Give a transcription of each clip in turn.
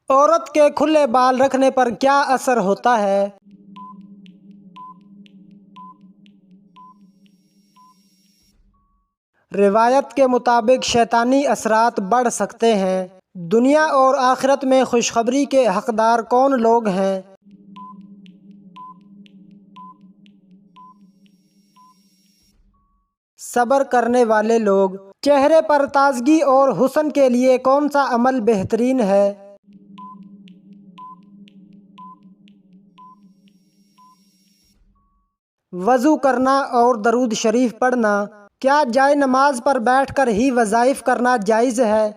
عورت کے کھلے بال رکھنے پر کیا اثر ہوتا ہے؟ روایت کے مطابق شیطانی اثرات بڑھ سکتے ہیں۔ دنیا اور آخرت میں خوشخبری کے حقدار کون لوگ ہیں؟ صبر کرنے والے لوگ۔ چہرے پر تازگی اور حسن کے لیے کون سا عمل بہترین ہے؟ وضو کرنا اور درود شریف پڑھنا۔ کیا جائے نماز پر بیٹھ کر ہی وظائف کرنا جائز ہے؟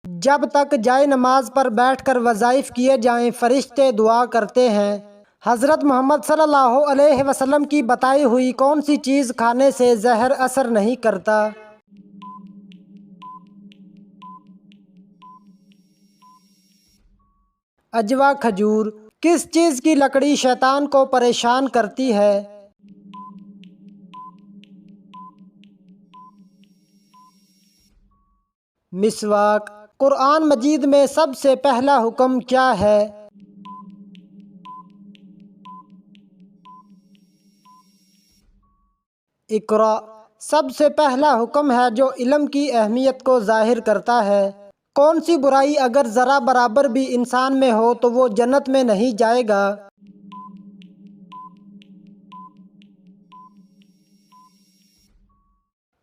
جب تک جائے نماز پر بیٹھ کر وظائف کیے جائیں فرشتے دعا کرتے ہیں۔ حضرت محمد صلی اللہ علیہ وسلم کی بتائی ہوئی کون سی چیز کھانے سے زہر اثر نہیں کرتا؟ عجوا کھجور۔ کس چیز کی لکڑی شیطان کو پریشان کرتی ہے؟ مسواک۔ قرآن مجید میں سب سے پہلا حکم کیا ہے؟ اقرأ۔ سب سے پہلا حکم ہے جو علم کی اہمیت کو ظاہر کرتا ہے۔ کون سی برائی اگر ذرہ برابر بھی انسان میں ہو تو وہ جنت میں نہیں جائے گا؟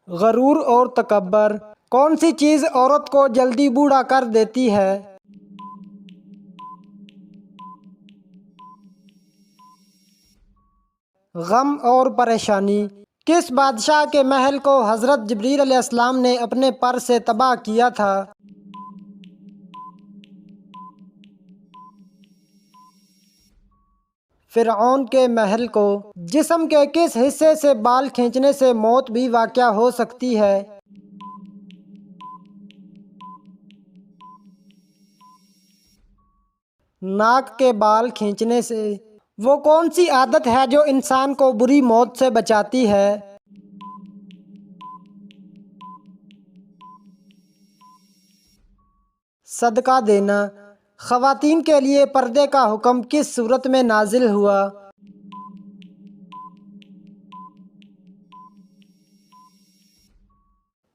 غرور اور تکبر۔ کون سی چیز عورت کو جلدی بوڑھا کر دیتی ہے؟ غم اور پریشانی۔ کس بادشاہ کے محل کو حضرت جبریل علیہ السلام نے اپنے پر سے تباہ کیا تھا؟ فرعون کے محل کو۔ جسم کے کس حصے سے بال کھینچنے سے موت بھی واقع ہو سکتی ہے؟ ناک کے بال کھینچنے سے۔ وہ کون سی عادت ہے جو انسان کو بری موت سے بچاتی ہے؟ صدقہ دینا۔ خواتین کے لیے پردے کا حکم کس صورت میں نازل ہوا؟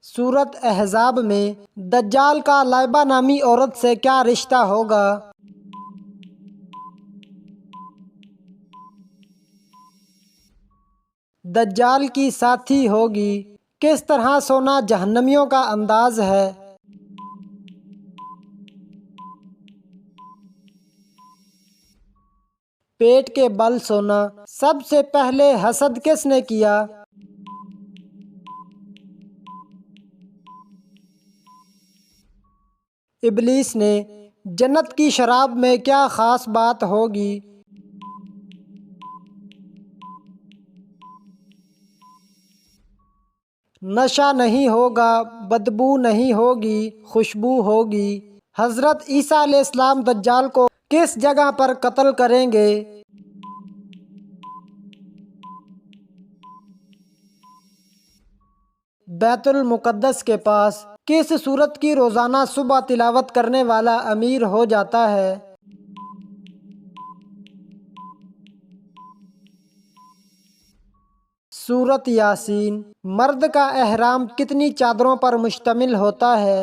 سورۃ احزاب میں۔ دجال کا لائبہ نامی عورت سے کیا رشتہ ہوگا؟ دجال کی ساتھی ہوگی۔ کس طرح سونا جہنمیوں کا انداز ہے؟ پیٹ کے بل سونا۔ سب سے پہلے حسد کس نے کیا؟ ابلیس نے۔ جنت کی شراب میں کیا خاص بات ہوگی؟ نشہ نہیں ہوگا، بدبو نہیں ہوگی، خوشبو ہوگی۔ حضرت عیسیٰ علیہ السلام دجال کو کس جگہ پر قتل کریں گے؟ بیت المقدس کے پاس۔ کس سورت کی روزانہ صبح تلاوت کرنے والا امیر ہو جاتا ہے؟ سورۃ یاسین۔ مرد کا احرام کتنی چادروں پر مشتمل ہوتا ہے؟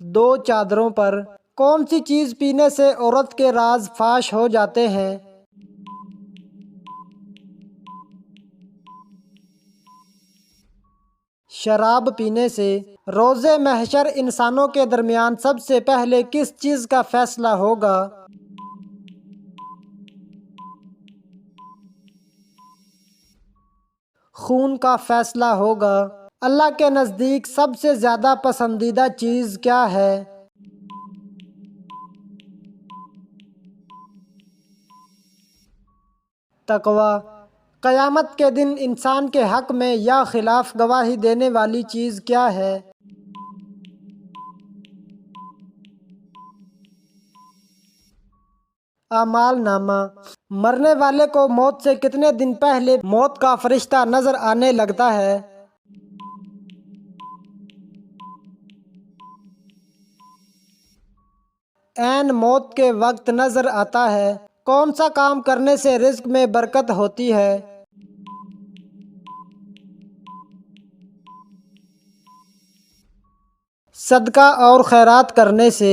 2 چادروں پر۔ کون سی چیز پینے سے عورت کے راز فاش ہو جاتے ہیں؟ شراب پینے سے۔ روز محشر انسانوں کے درمیان سب سے پہلے کس چیز کا فیصلہ ہوگا؟ خون کا فیصلہ ہوگا۔ اللہ کے نزدیک سب سے زیادہ پسندیدہ چیز کیا ہے؟ تقوی۔ قیامت کے دن انسان کے حق میں یا خلاف گواہی دینے والی چیز کیا ہے؟ اعمال نامہ۔ مرنے والے کو موت سے کتنے دن پہلے موت کا فرشتہ نظر آنے لگتا ہے؟ عین موت کے وقت نظر آتا ہے۔ کون سا کام کرنے سے رزق میں برکت ہوتی ہے؟ صدقہ اور خیرات کرنے سے۔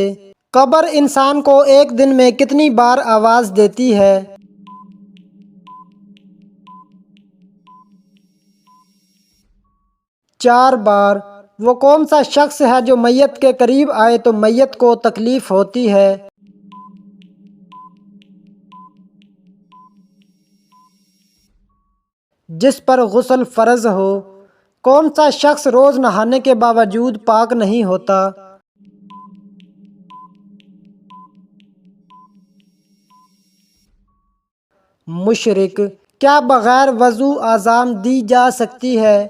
قبر انسان کو ایک دن میں کتنی بار آواز دیتی ہے؟ 4 بار۔ وہ کون سا شخص ہے جو میت کے قریب آئے تو میت کو تکلیف ہوتی ہے؟ جس پر غسل فرض ہو۔ کون سا شخص روز نہانے کے باوجود پاک نہیں ہوتا؟ مشرک۔ کیا بغیر وضو اذان دی جا سکتی ہے؟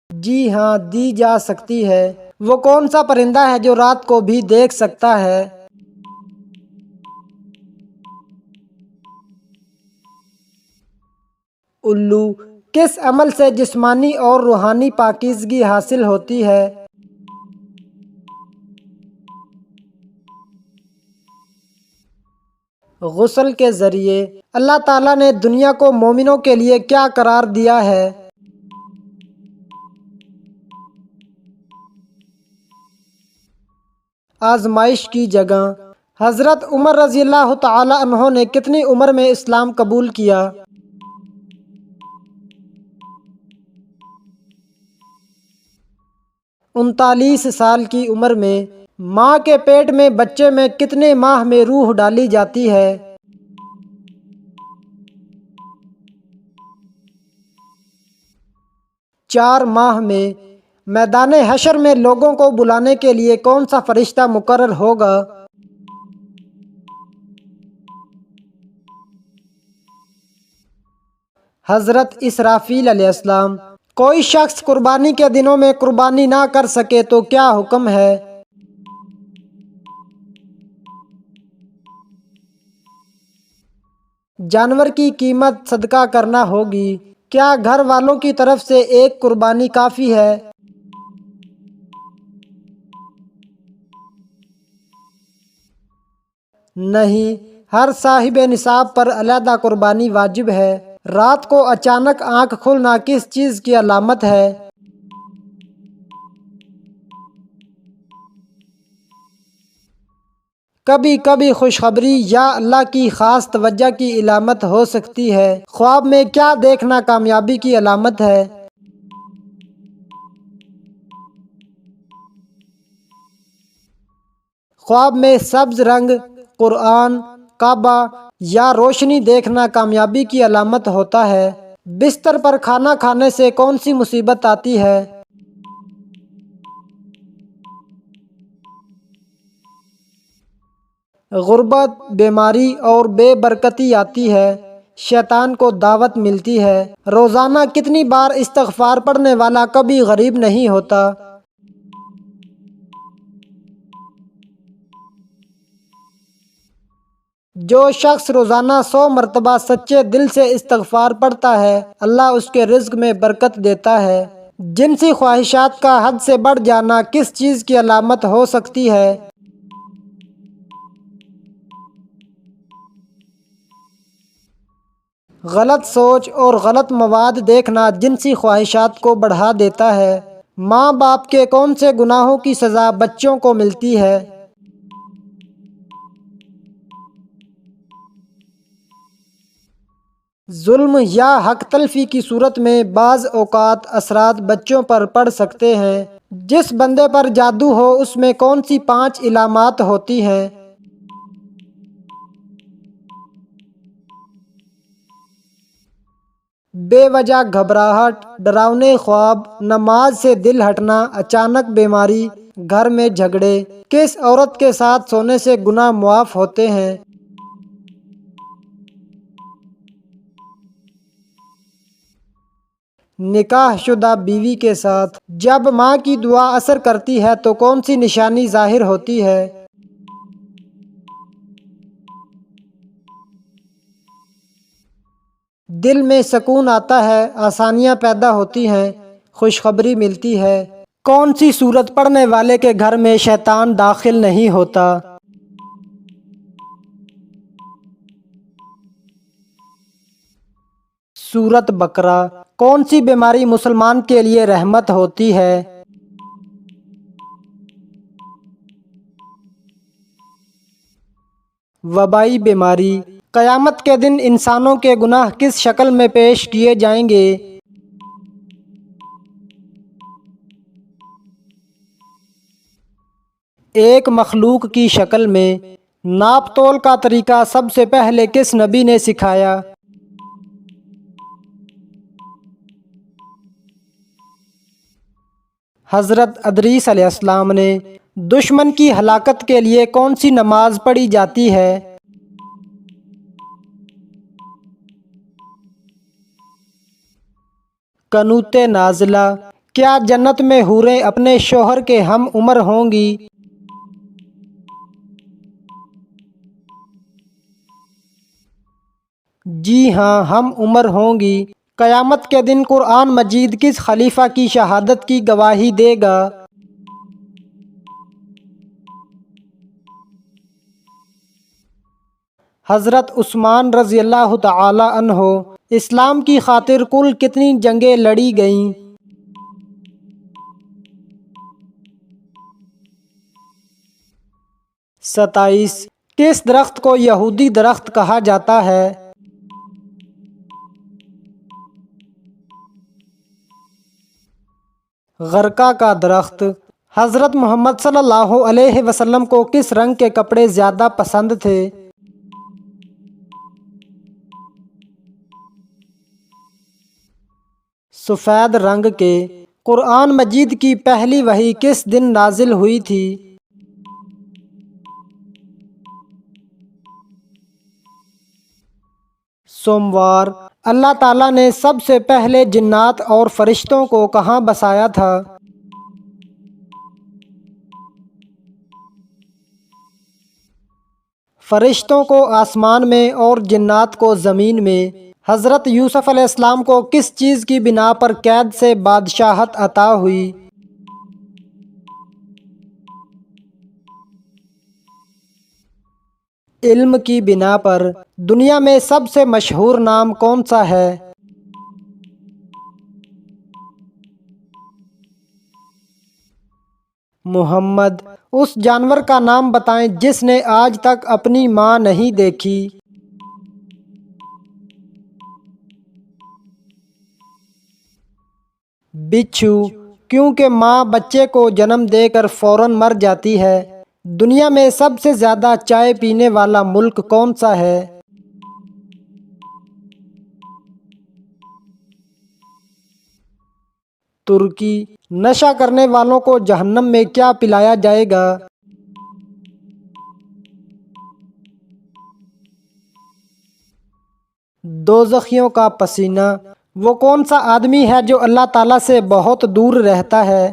جی ہاں، دی جا سکتی ہے۔ وہ کون سا پرندہ ہے جو رات کو بھی دیکھ سکتا ہے؟ الو۔ کس عمل سے جسمانی اور روحانی پاکیزگی حاصل ہوتی ہے؟ غسل کے ذریعے۔ اللہ تعالیٰ نے دنیا کو مومنوں کے لیے کیا قرار دیا ہے؟ آزمائش کی جگہ۔ حضرت عمر رضی اللہ تعالیٰ عنہ نے کتنی عمر میں اسلام قبول کیا؟ 39 سال کی عمر میں۔ ماں کے پیٹ میں بچے میں کتنے ماہ میں روح ڈالی جاتی ہے؟ 4 ماہ میں۔ میدان حشر میں لوگوں کو بلانے کے لیے کون سا فرشتہ مقرر ہوگا؟ حضرت اسرافیل علیہ السلام۔ کوئی شخص قربانی کے دنوں میں قربانی نہ کر سکے تو کیا حکم ہے؟ جانور کی قیمت صدقہ کرنا ہوگی۔ کیا گھر والوں کی طرف سے ایک قربانی کافی ہے؟ نہیں، ہر صاحب نصاب پر علیحدہ قربانی واجب ہے۔ رات کو اچانک آنکھ کھلنا کس چیز کی علامت ہے؟ کبھی کبھی خوشخبری یا اللہ کی خاص توجہ کی علامت ہو سکتی ہے۔ خواب میں کیا دیکھنا کامیابی کی علامت ہے؟ خواب میں سبز رنگ، قرآن، کعبہ یا روشنی دیکھنا کامیابی کی علامت ہوتا ہے۔ بستر پر کھانا کھانے سے کون سی مصیبت آتی ہے؟ غربت، بیماری اور بے برکتی آتی ہے۔ شیطان کو دعوت ملتی ہے۔ روزانہ کتنی بار استغفار پڑھنے والا کبھی غریب نہیں ہوتا؟ جو شخص روزانہ 100 مرتبہ سچے دل سے استغفار پڑھتا ہے، اللہ اس کے رزق میں برکت دیتا ہے۔ جنسی خواہشات کا حد سے بڑھ جانا کس چیز کی علامت ہو سکتی ہے؟ غلط سوچ اور غلط مواد دیکھنا جنسی خواہشات کو بڑھا دیتا ہے۔ ماں باپ کے کون سے گناہوں کی سزا بچوں کو ملتی ہے؟ ظلم یا حق تلفی کی صورت میں بعض اوقات اثرات بچوں پر پڑ سکتے ہیں۔ جس بندے پر جادو ہو اس میں کون سی 5 علامات ہوتی ہیں؟ بے وجہ گھبراہٹ، ڈراؤنے خواب، نماز سے دل ہٹنا، اچانک بیماری، گھر میں جھگڑے۔ کس عورت کے ساتھ سونے سے گناہ معاف ہوتے ہیں؟ نکاح شدہ بیوی کے ساتھ جب ماں کی دعا اثر کرتی ہے تو کون سی نشانی ظاہر ہوتی ہے؟ دل میں سکون آتا ہے، آسانیاں پیدا ہوتی ہیں، خوشخبری ملتی ہے۔ کون سی سورت پڑھنے والے کے گھر میں شیطان داخل نہیں ہوتا؟ سورت بقرہ۔ کون سی بیماری مسلمان کے لیے رحمت ہوتی ہے؟ وبائی بیماری۔ قیامت کے دن انسانوں کے گناہ کس شکل میں پیش کیے جائیں گے؟ ایک مخلوق کی شکل میں۔ ناپ تول کا طریقہ سب سے پہلے کس نبی نے سکھایا؟ حضرت ادریس علیہ السلام نے۔ دشمن کی ہلاکت کے لیے کون سی نماز پڑھی جاتی ہے؟ قنوت نازلہ۔ کیا جنت میں حوریں اپنے شوہر کے ہم عمر ہوں گی؟ جی ہاں، ہم عمر ہوں گی۔ قیامت کے دن قرآن مجید کس خلیفہ کی شہادت کی گواہی دے گا؟ حضرت عثمان رضی اللہ تعالی عنہ۔ اسلام کی خاطر کل کتنی جنگیں لڑی گئیں؟ 27۔ کس درخت کو یہودی درخت کہا جاتا ہے؟ غرقہ کا درخت۔ حضرت محمد صلی اللہ علیہ وسلم کو کس رنگ کے کپڑے زیادہ پسند تھے؟ سفید رنگ کے۔ قرآن مجید کی پہلی وحی کس دن نازل ہوئی تھی؟ سوموار۔ اللہ تعالیٰ نے سب سے پہلے جنات اور فرشتوں کو کہاں بسایا تھا؟ فرشتوں کو آسمان میں اور جنات کو زمین میں۔ حضرت یوسف علیہ السلام کو کس چیز کی بنا پر قید سے بادشاہت عطا ہوئی؟ علم کی بنا پر۔ دنیا میں سب سے مشہور نام کون سا ہے؟ محمد۔ اس جانور کا نام بتائیں جس نے آج تک اپنی ماں نہیں دیکھی۔ بچھو۔ کیونکہ ماں بچے کو جنم دے کر فوراً مر جاتی ہے۔ دنیا میں سب سے زیادہ چائے پینے والا ملک کون سا ہے؟ ترکی۔ نشہ کرنے والوں کو جہنم میں کیا پلایا جائے گا؟ دوزخیوں کا پسینہ۔ وہ کون سا آدمی ہے جو اللہ تعالیٰ سے بہت دور رہتا ہے؟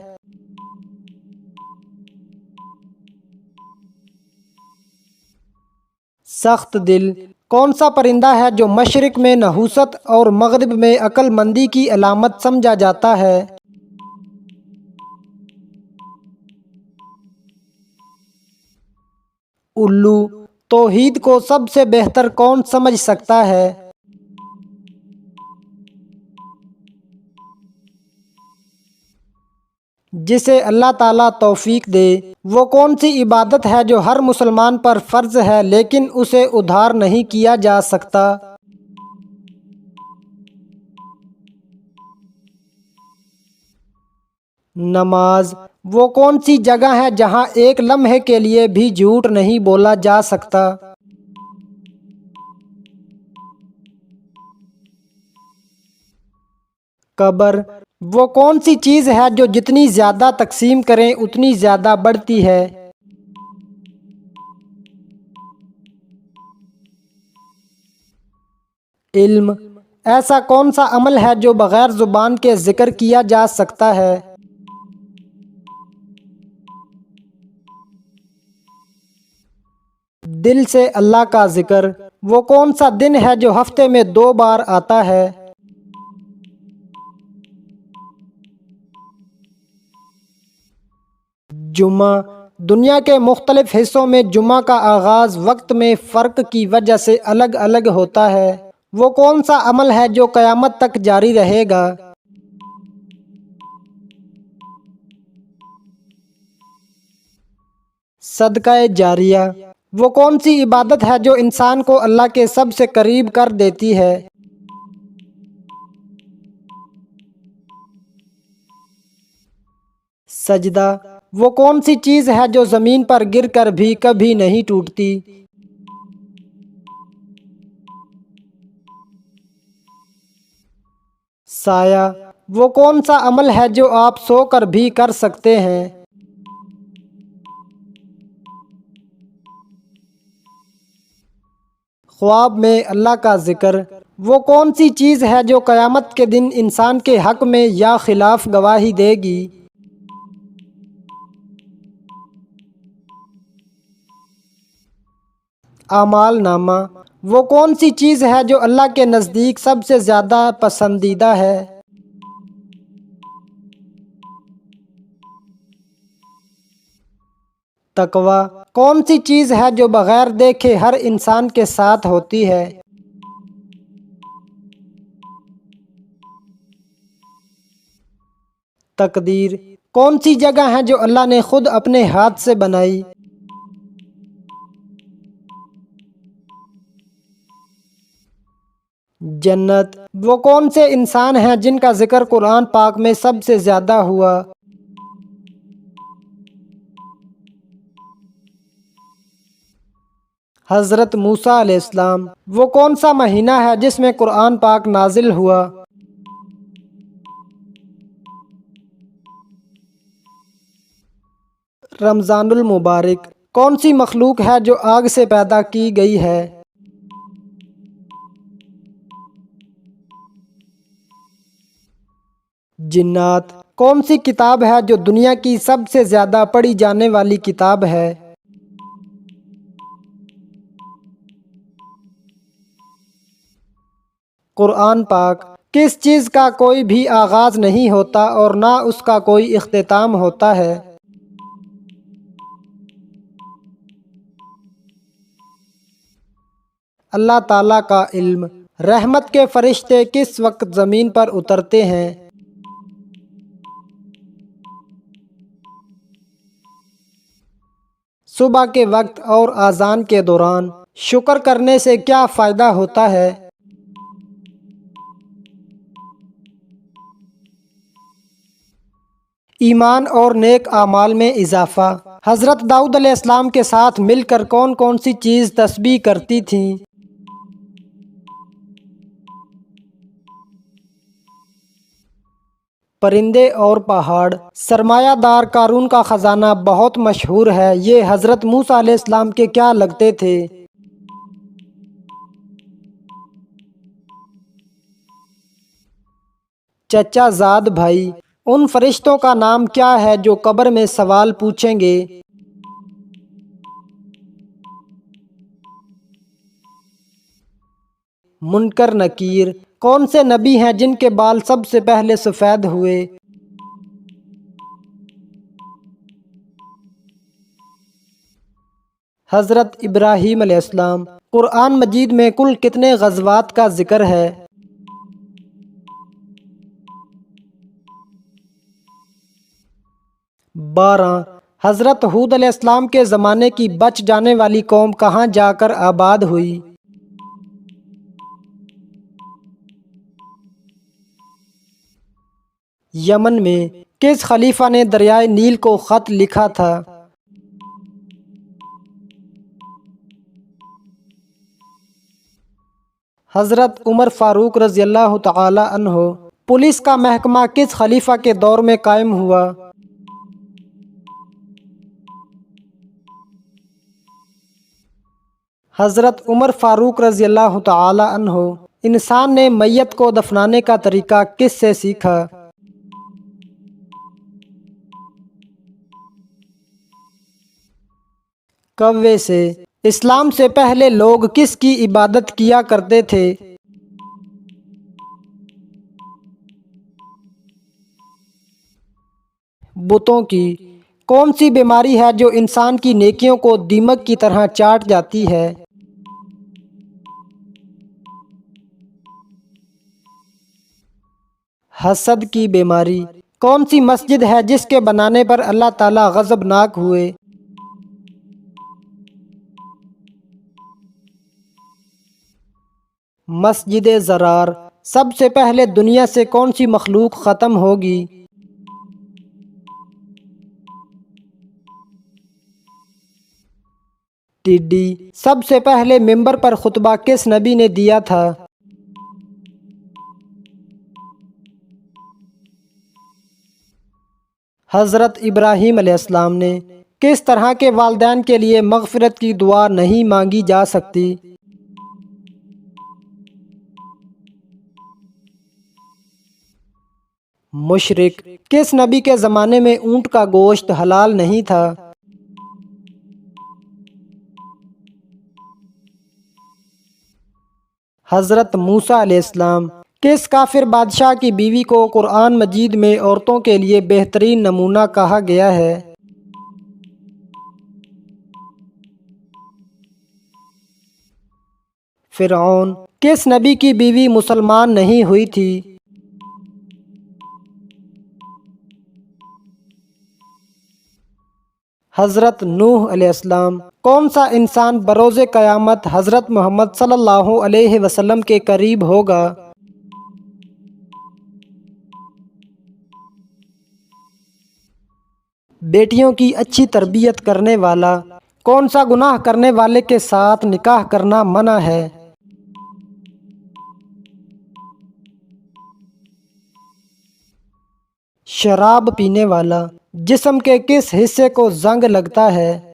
سخت دل۔ کون سا پرندہ ہے جو مشرق میں نحوست اور مغرب میں عقل مندی کی علامت سمجھا جاتا ہے؟ الو۔ توحید کو سب سے بہتر کون سمجھ سکتا ہے؟ جسے اللہ تعالیٰ توفیق دے۔ وہ کون سی عبادت ہے جو ہر مسلمان پر فرض ہے لیکن اسے ادھار نہیں کیا جا سکتا؟ نماز۔ وہ کون سی جگہ ہے جہاں ایک لمحے کے لیے بھی جھوٹ نہیں بولا جا سکتا؟ قبر۔ وہ کون سی چیز ہے جو جتنی زیادہ تقسیم کریں اتنی زیادہ بڑھتی ہے؟ علم۔ ایسا کون سا عمل ہے جو بغیر زبان کے ذکر کیا جا سکتا ہے؟ دل سے اللہ کا ذکر۔ وہ کون سا دن ہے جو ہفتے میں 2 بار آتا ہے؟ جمعہ۔ دنیا کے مختلف حصوں میں جمعہ کا آغاز وقت میں فرق کی وجہ سے الگ الگ ہوتا ہے۔ وہ کون سا عمل ہے جو قیامت تک جاری رہے گا؟ صدقہ جاریہ۔ وہ کون سی عبادت ہے جو انسان کو اللہ کے سب سے قریب کر دیتی ہے؟ سجدہ۔ وہ کون سی چیز ہے جو زمین پر گر کر بھی کبھی نہیں ٹوٹتی؟ سایہ۔ وہ کون سا عمل ہے جو آپ سو کر بھی کر سکتے ہیں؟ خواب میں اللہ کا ذکر۔ وہ کون سی چیز ہے جو قیامت کے دن انسان کے حق میں یا خلاف گواہی دے گی؟ اعمال نامہ۔ وہ کون سی چیز ہے جو اللہ کے نزدیک سب سے زیادہ پسندیدہ ہے؟ تقوی۔ کون سی چیز ہے جو بغیر دیکھے ہر انسان کے ساتھ ہوتی ہے؟ تقدیر۔ کون سی جگہ ہے جو اللہ نے خود اپنے ہاتھ سے بنائی؟ جنت۔ وہ کون سے انسان ہیں جن کا ذکر قرآن پاک میں سب سے زیادہ ہوا؟ حضرت موسیٰ علیہ السلام۔ وہ کون سا مہینہ ہے جس میں قرآن پاک نازل ہوا؟ رمضان المبارک۔ کون سی مخلوق ہے جو آگ سے پیدا کی گئی ہے؟ جنات۔ کون سی کتاب ہے جو دنیا کی سب سے زیادہ پڑھی جانے والی کتاب ہے؟ قرآن پاک۔ کس چیز کا کوئی بھی آغاز نہیں ہوتا اور نہ اس کا کوئی اختتام ہوتا ہے؟ اللہ تعالیٰ کا علم۔ رحمت کے فرشتے کس وقت زمین پر اترتے ہیں؟ صبح کے وقت اور اذان کے دوران۔ شکر کرنے سے کیا فائدہ ہوتا ہے؟ ایمان اور نیک اعمال میں اضافہ۔ حضرت داؤد علیہ السلام کے ساتھ مل کر کون کون سی چیز تسبیح کرتی تھیں؟ پرندے اور پہاڑ۔ سرمایہ دار قارون کا خزانہ بہت مشہور ہے، یہ حضرت موسیٰ علیہ السلام کے کیا لگتے تھے؟ چچا زاد بھائی۔ ان فرشتوں کا نام کیا ہے جو قبر میں سوال پوچھیں گے؟ منکر نکیر۔ کون سے نبی ہیں جن کے بال سب سے پہلے سفید ہوئے؟ حضرت ابراہیم علیہ السلام۔ قرآن مجید میں کل کتنے غزوات کا ذکر ہے؟ 12۔ حضرت ہود علیہ السلام کے زمانے کی بچ جانے والی قوم کہاں جا کر آباد ہوئی؟ یمن میں۔ کس خلیفہ نے دریائے نیل کو خط لکھا تھا؟ حضرت عمر فاروق رضی اللہ تعالی عنہ۔ پولیس کا محکمہ کس خلیفہ کے دور میں قائم ہوا؟ حضرت عمر فاروق رضی اللہ تعالی عنہ۔ انسان نے میت کو دفنانے کا طریقہ کس سے سیکھا؟ کوے سے۔ اسلام سے پہلے لوگ کس کی عبادت کیا کرتے تھے؟ بتوں کی۔ کون سی بیماری ہے جو انسان کی نیکیوں کو دیمک کی طرح چاٹ جاتی ہے؟ حسد کی بیماری۔ کون سی مسجد ہے جس کے بنانے پر اللہ تعالیٰ غضبناک ہوئے؟ مسجد ضرار۔ سب سے پہلے دنیا سے کون سی مخلوق ختم ہوگی؟ ٹڈی۔ سب سے پہلے منبر پر خطبہ کس نبی نے دیا تھا؟ حضرت ابراہیم علیہ السلام نے۔ کس طرح کے والدین کے لیے مغفرت کی دعا نہیں مانگی جا سکتی؟ مشرک۔ کس نبی کے زمانے میں اونٹ کا گوشت حلال نہیں تھا؟ حضرت موسیٰ علیہ السلام۔ کس کافر بادشاہ کی بیوی کو قرآن مجید میں عورتوں کے لیے بہترین نمونہ کہا گیا ہے؟ فرعون۔ کس نبی کی بیوی مسلمان نہیں ہوئی تھی؟ حضرت نوح علیہ السلام۔ کون سا انسان بروز قیامت حضرت محمد صلی اللہ علیہ وسلم کے قریب ہوگا؟ بیٹیوں کی اچھی تربیت کرنے والا۔ کون سا گناہ کرنے والے کے ساتھ نکاح کرنا منع ہے؟ شراب پینے والا۔ جسم کے کس حصے کو زنگ لگتا ہے؟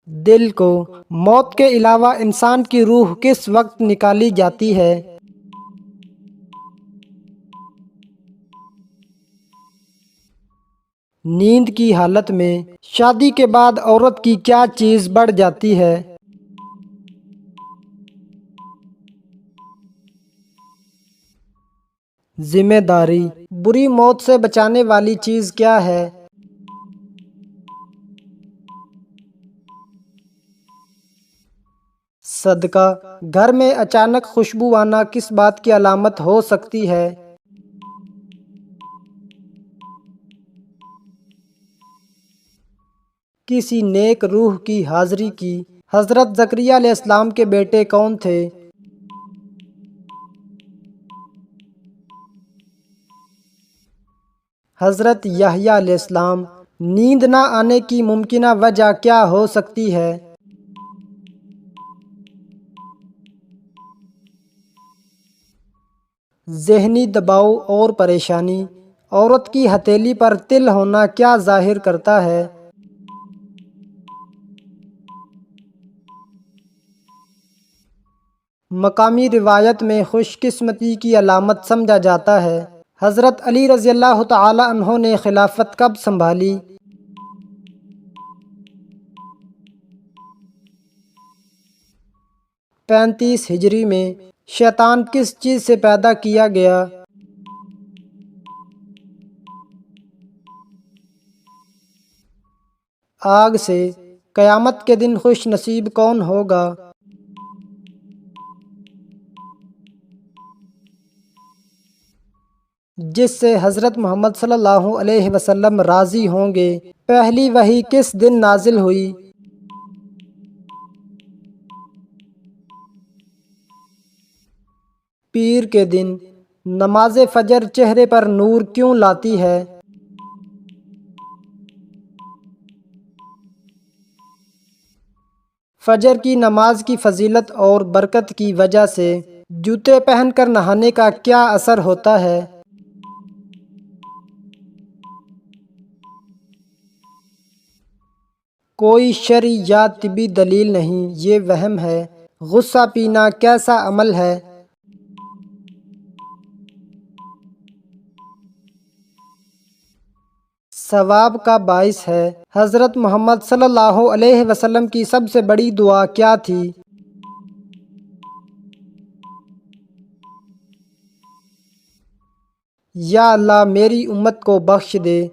دل کو۔ موت کے علاوہ انسان کی روح کس وقت نکالی جاتی ہے؟ نیند کی حالت میں۔ شادی کے بعد عورت کی کیا چیز بڑھ جاتی ہے؟ ذمہ داری۔ بری موت سے بچانے والی چیز کیا ہے؟ صدقہ۔ گھر میں اچانک خوشبو آنا کس بات کی علامت ہو سکتی ہے؟ کسی نیک روح کی حاضری کی۔ حضرت زکریا علیہ السلام کے بیٹے کون تھے؟ حضرت یحییٰ علیہ السلام۔ نیند نہ آنے کی ممکنہ وجہ کیا ہو سکتی ہے؟ ذہنی دباؤ اور پریشانی۔ عورت کی ہتھیلی پر تل ہونا کیا ظاہر کرتا ہے؟ مقامی روایت میں خوش قسمتی کی علامت سمجھا جاتا ہے۔ حضرت علی رضی اللہ تعالی عنہ نے خلافت کب سنبھالی؟ 35 ہجری میں۔ شیطان کس چیز سے پیدا کیا گیا؟ آگ سے۔ قیامت کے دن خوش نصیب کون ہوگا؟ جس سے حضرت محمد صلی اللہ علیہ وسلم راضی ہوں گے۔ پہلی وحی کس دن نازل ہوئی؟ پیر کے دن۔ نماز فجر چہرے پر نور کیوں لاتی ہے؟ فجر کی نماز کی فضیلت اور برکت کی وجہ سے جوتے پہن کر نہانے کا کیا اثر ہوتا ہے؟ کوئی شرعی یا طبی دلیل نہیں، یہ وہم ہے۔ غصہ پینا کیسا عمل ہے؟ ثواب کا باعث ہے۔ حضرت محمد صلی اللہ علیہ وسلم کی سب سے بڑی دعا کیا تھی؟ یا اللہ میری امت کو بخش دے۔